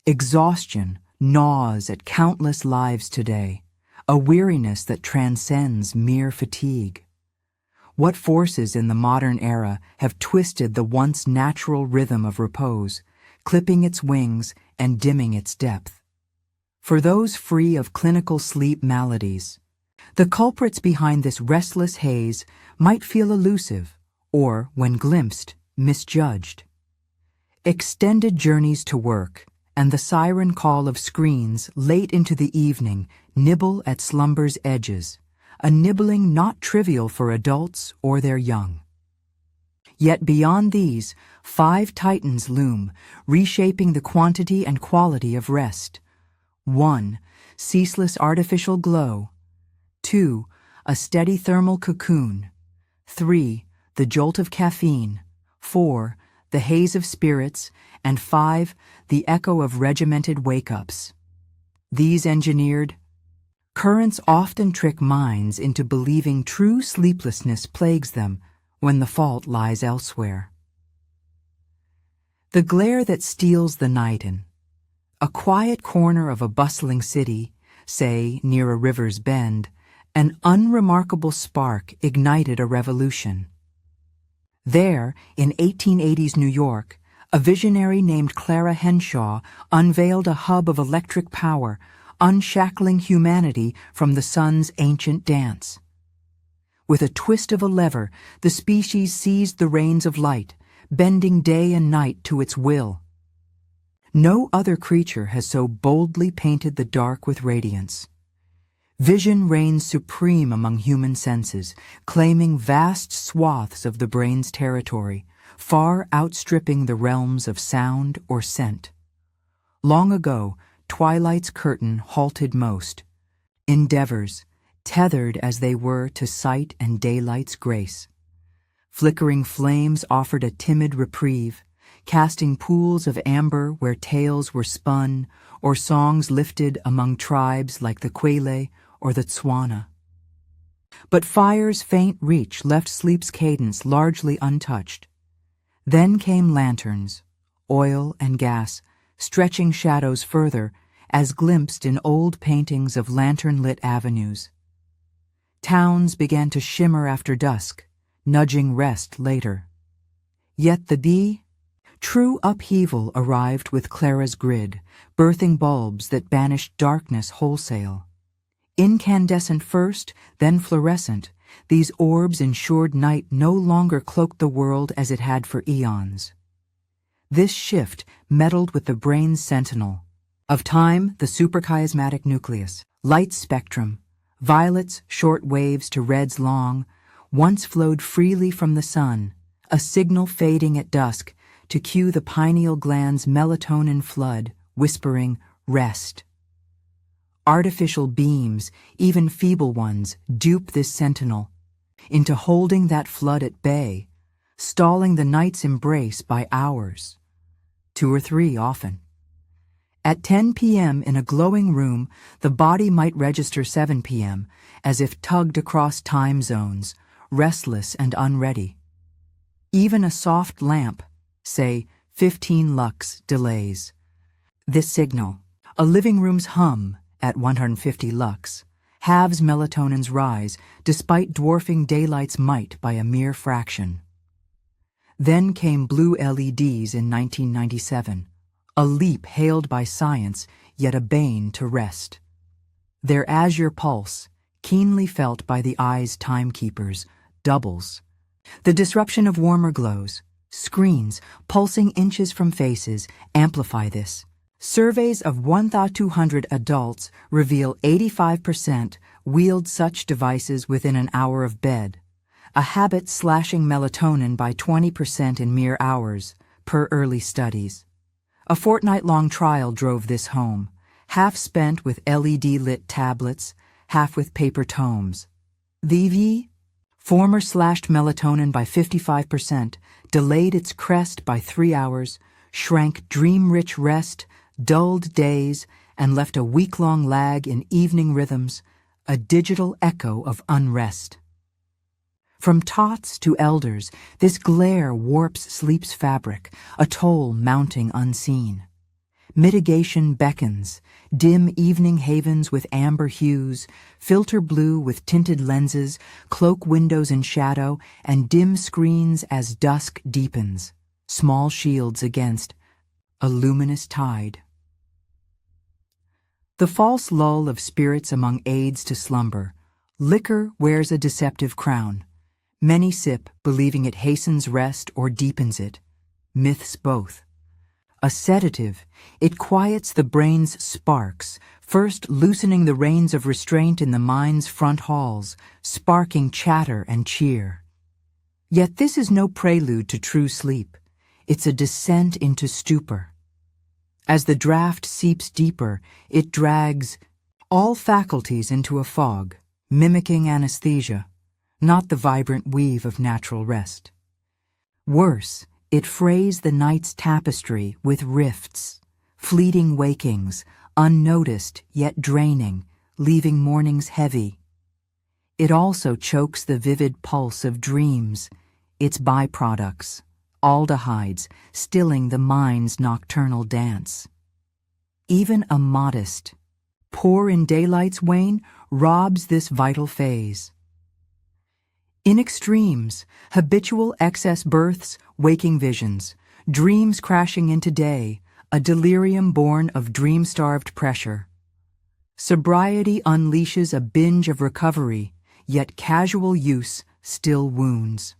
Exhaustion gnaws at countless lives today, a weariness that transcends mere fatigue. What forces in the modern era have twisted the once natural rhythm of repose, clipping its wings and dimming its depth? For those free of clinical sleep maladies, the culprits behind this restless haze might feel elusive or, when glimpsed, misjudged. Extended journeys to work and the siren call of screens late into the evening nibble at slumber's edges, a nibbling not trivial for adults or their young. Yet beyond these, 5 titans loom, reshaping the quantity and quality of rest. 1. Ceaseless artificial glow. 2. A steady thermal cocoon. 3. The jolt of caffeine. 4. The haze of spirits. And 5. The echo of regimented wake-ups. These engineered currents often trick minds into believing true sleeplessness plagues them when the fault lies elsewhere. The glare that steals the night in a quiet corner of a bustling city, say near a river's bend, an unremarkable spark ignited a revolution. There, in 1880s New York, a visionary named Clara Henshaw unveiled a hub of electric power, unshackling humanity from the sun's ancient dance. With a twist of a lever, the species seized the reins of light, bending day and night to its will. No other creature has so boldly painted the dark with radiance. Vision reigns supreme among human senses, claiming vast swaths of the brain's territory, far outstripping the realms of sound or scent. Long ago, twilight's curtain halted most endeavors, tethered as they were to sight and daylight's grace. Flickering flames offered a timid reprieve, casting pools of amber where tales were spun or songs lifted among tribes like the Kwele or the Tswana. But fire's faint reach left sleep's cadence largely untouched. Then came lanterns, oil and gas, stretching shadows further, as glimpsed in old paintings of lantern-lit avenues. Towns began to shimmer after dusk, nudging rest later. Yet the true upheaval arrived with Clara's grid, birthing bulbs that banished darkness wholesale. Incandescent first, then fluorescent, these orbs ensured night no longer cloaked the world as it had for eons. This shift meddled with the brain's sentinel. Of time, the suprachiasmatic nucleus, light spectrum, violets, short waves to reds long, once flowed freely from the sun, a signal fading at dusk to cue the pineal gland's melatonin flood, whispering, rest. Artificial beams, even feeble ones, dupe this sentinel into holding that flood at bay, stalling the night's embrace by hours, 2 or 3 often. At 10 p.m. in a glowing room, the body might register 7 p.m., as if tugged across time zones, restless and unready. Even a soft lamp, say 15 lux, delays. This signal, a living room's hum at 150 lux, halves melatonin's rise despite dwarfing daylight's might by a mere fraction. Then came blue LEDs in 1997, a leap hailed by science, yet a bane to rest. Their azure pulse, keenly felt by the eye's timekeepers, doubles. The disruption of warmer glows, screens pulsing inches from faces, amplify this. Surveys of 1,200 adults reveal 85% wield such devices within an hour of bed, a habit slashing melatonin by 20% in mere hours, per early studies. A fortnight-long trial drove this home, half spent with LED-lit tablets, half with paper tomes. The former slashed melatonin by 55%, delayed its crest by 3 hours, shrank dream-rich rest, dulled days, and left a week-long lag in evening rhythms, a digital echo of unrest. From tots to elders, this glare warps sleep's fabric, a toll mounting unseen. Mitigation beckons, dim evening havens with amber hues, filter blue with tinted lenses, cloak windows in shadow, and dim screens as dusk deepens, small shields against a luminous tide. The false lull of spirits among aids to slumber. Liquor wears a deceptive crown. Many sip, believing it hastens rest or deepens it. Myths both. A sedative, it quiets the brain's sparks, first loosening the reins of restraint in the mind's front halls, sparking chatter and cheer. Yet this is no prelude to true sleep. It's a descent into stupor. As the draught seeps deeper, it drags all faculties into a fog, mimicking anesthesia, not the vibrant weave of natural rest. Worse, it frays the night's tapestry with rifts, fleeting wakings, unnoticed yet draining, leaving mornings heavy. It also chokes the vivid pulse of dreams, its byproducts, aldehydes, stilling the mind's nocturnal dance. Even a modest, pour in daylight's wane, robs this vital phase. In extremes, habitual excess births, waking visions, dreams crashing into day, a delirium born of dream-starved pressure. Sobriety unleashes a binge of recovery, yet casual use still wounds.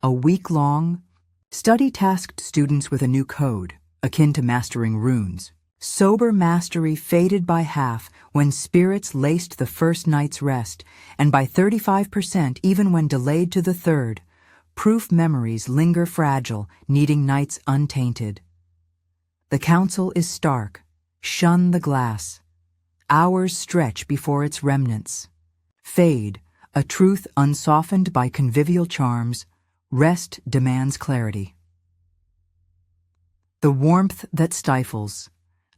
A week-long study tasked students with a new code, akin to mastering runes. Sober mastery faded by half when spirits laced the first night's rest, and by 35% even when delayed to the third. Proof memories linger fragile, needing nights untainted. The counsel is stark. Shun the glass. Hours stretch before its remnants. Fade, a truth unsoftened by convivial charms. Rest demands clarity. The warmth that stifles.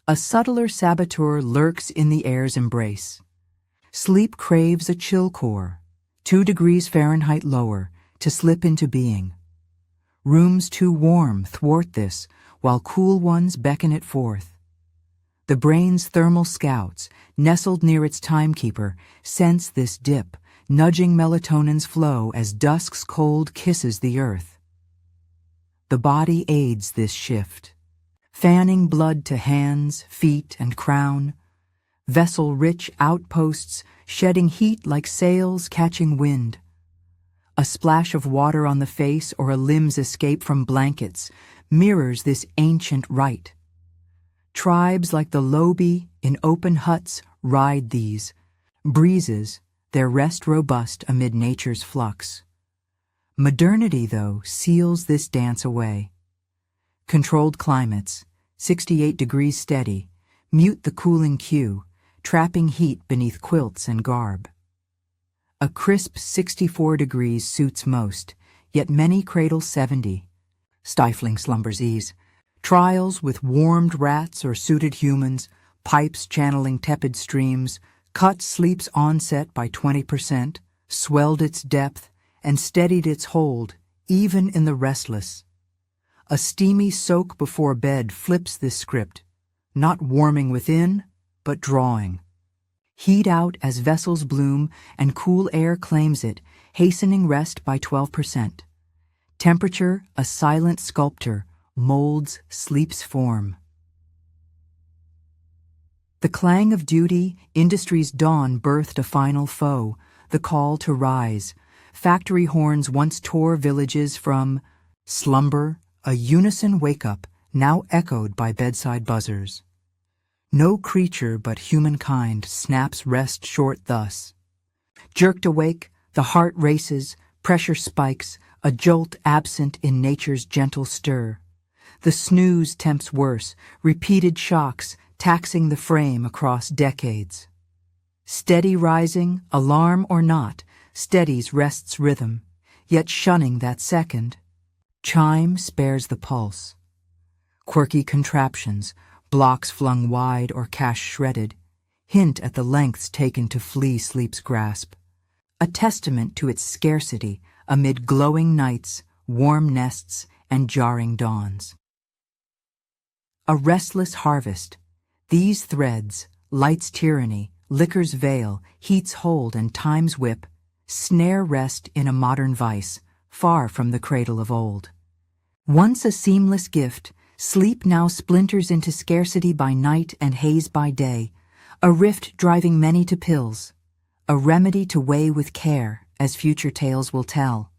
A subtler saboteur lurks in the air's embrace. Sleep craves a chill core, 2 degrees Fahrenheit lower, to slip into being. Rooms too warm thwart this, while cool ones beckon it forth. The brain's thermal scouts, nestled near its timekeeper, sense this dip, nudging melatonin's flow as dusk's cold kisses the earth. The body aids this shift. Fanning blood to hands, feet, and crown, vessel-rich outposts shedding heat like sails catching wind. A splash of water on the face or a limb's escape from blankets mirrors this ancient rite. Tribes like the Lobi in open huts ride these. Breezes, their rest robust amid nature's flux. Modernity, though, seals this dance away. Controlled climates, 68 degrees steady, mute the cooling cue, trapping heat beneath quilts and garb. A crisp 64 degrees suits most, yet many cradle 70. Stifling slumber's ease. Trials with warmed rats or suited humans, pipes channeling tepid streams, cut sleep's onset by 20%, swelled its depth, and steadied its hold, even in the restless. A steamy soak before bed flips this script, not warming within, but drawing. Heat out as vessels bloom and cool air claims it, hastening rest by 12%. Temperature, a silent sculptor, molds sleep's form. The clang of duty, industry's dawn birthed a final foe, the call to rise. Factory horns once tore villages from slumber, a unison wake-up now echoed by bedside buzzers. No creature but humankind snaps rest short thus. Jerked awake, the heart races, pressure spikes, a jolt absent in nature's gentle stir. The snooze tempts worse, repeated shocks, taxing the frame across decades. Steady rising, alarm or not, steadies rest's rhythm, yet shunning that second. Chime spares the pulse. Quirky contraptions, blocks flung wide or cash shredded, hint at the lengths taken to flee sleep's grasp. A testament to its scarcity amid glowing nights, warm nests, and jarring dawns. a restless harvest. These threads, light's tyranny, liquor's veil, heat's hold, and time's whip, snare rest in a modern vice, far from the cradle of old. Once a seamless gift, sleep now splinters into scarcity by night and haze by day, a rift driving many to pills, a remedy to weigh with care, as future tales will tell.